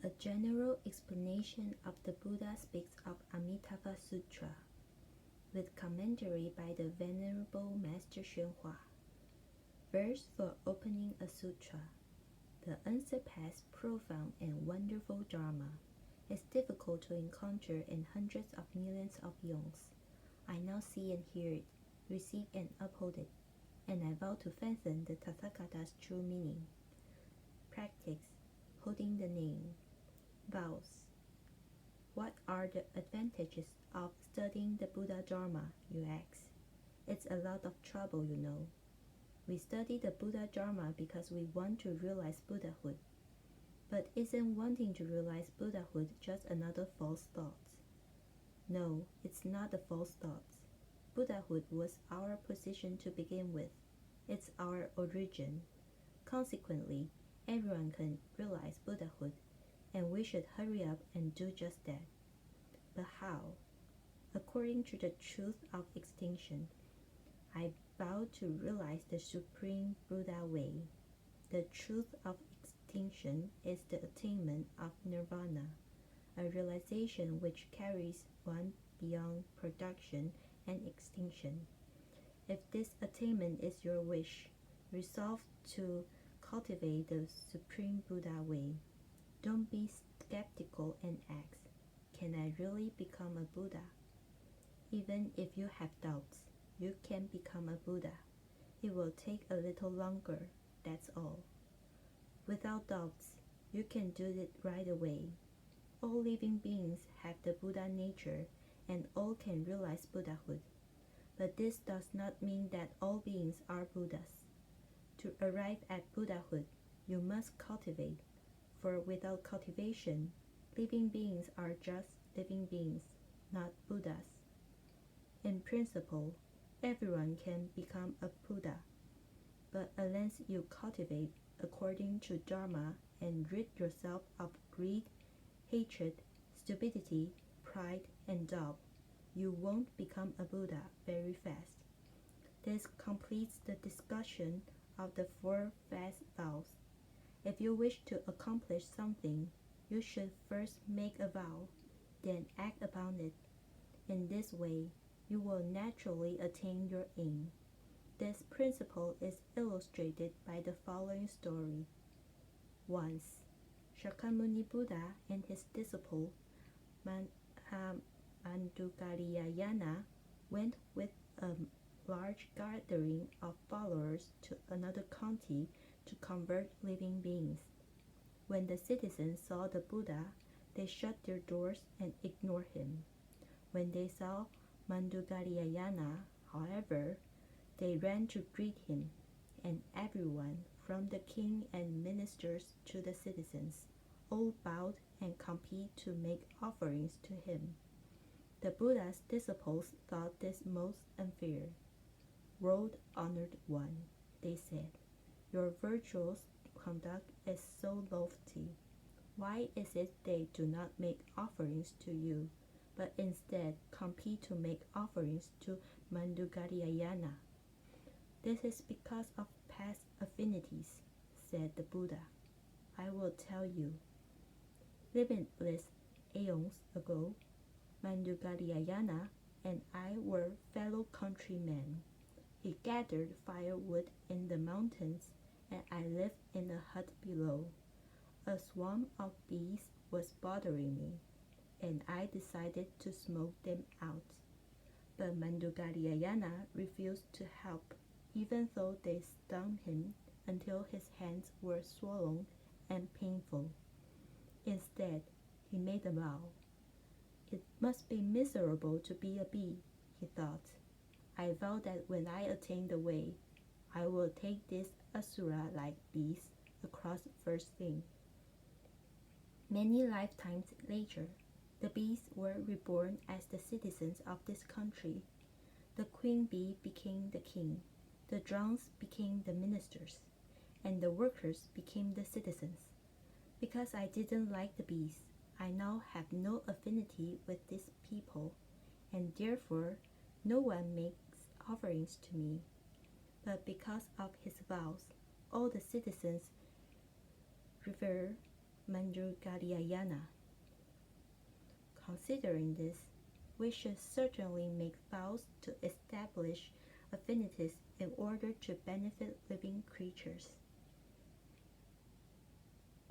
A general explanation of the Buddha speaks of Amitabha Sutra, with commentary by the Venerable Master Xuanhua. Verse for opening a sutra. The unsurpassed, profound, and wonderful Dharma is difficult to encounter in hundreds of millions of eons. I now see and hear it, receive and uphold it, and I vow to fathom the Tathagata's true meaning. Practice, holding the name. Vows. What are the advantages of studying the Buddha Dharma, you ask? It's a lot of trouble, you know. We study the Buddha Dharma because we want to realize Buddhahood. But isn't wanting to realize Buddhahood just another false thought? No, it's not a false thought. Buddhahood was our position to begin with. It's our origin. Consequently, everyone can realize Buddhahood, and we should hurry up and do just that. But how? According to the truth of extinction, I vow to realize the Supreme Buddha way. The truth of extinction is the attainment of nirvana, a realization which carries one beyond production and extinction. If this attainment is your wish, resolve to cultivate the Supreme Buddha way. Don't be skeptical and ask, can I really become a Buddha? Even if you have doubts, you can become a Buddha. It will take a little longer, that's all. Without doubts, you can do it right away. All living beings have the Buddha nature, and all can realize Buddhahood. But this does not mean that all beings are Buddhas. To arrive at Buddhahood, you must cultivate, for without cultivation, living beings are just living beings, not Buddhas. In principle, everyone can become a Buddha, but unless you cultivate according to Dharma and rid yourself of greed, hatred, stupidity, pride, and doubt, you won't become a Buddha very fast. This completes the discussion of the 4 fast vows. If you wish to accomplish something, you should first make a vow, then act upon it. In this way, you will naturally attain your aim. This principle is illustrated by the following story. Once, Shakyamuni Buddha and his disciple Mandukariyana went with a large gathering of followers to another county to convert living beings. When the citizens saw the Buddha, they shut their doors and ignored him. When they saw Mandukariyana, however, they ran to greet him, and everyone, from the king and ministers to the citizens, all bowed and compete to make offerings to him. The Buddha's disciples thought this most unfair. "World honored one," they said, "your virtuous conduct is so lofty. Why is it they do not make offerings to you, but instead compete to make offerings to Mandukariyana?" "This is because of past affinities," said the Buddha. "I will tell you. Limitless aeons ago, Mandukariyana and I were fellow countrymen. He gathered firewood in the mountains, and I lived in a hut below. A swarm of bees was bothering me, and I decided to smoke them out. But Mandukariyana refused to help, even though they stung him until his hands were swollen and painful. Instead, he made a vow. It must be miserable to be a bee, he thought. I vow that when I attain the way, I will take these asura-like bees across first thing." Many lifetimes later, the bees were reborn as the citizens of this country. The queen bee became the king, the drones became the ministers, and the workers became the citizens. Because I didn't like the bees, I now have no affinity with these people, and therefore no one makes offerings to me. But because of his vows, all the citizens revere Manjugaryayana. Considering this, we should certainly make vows to establish affinities in order to benefit living creatures.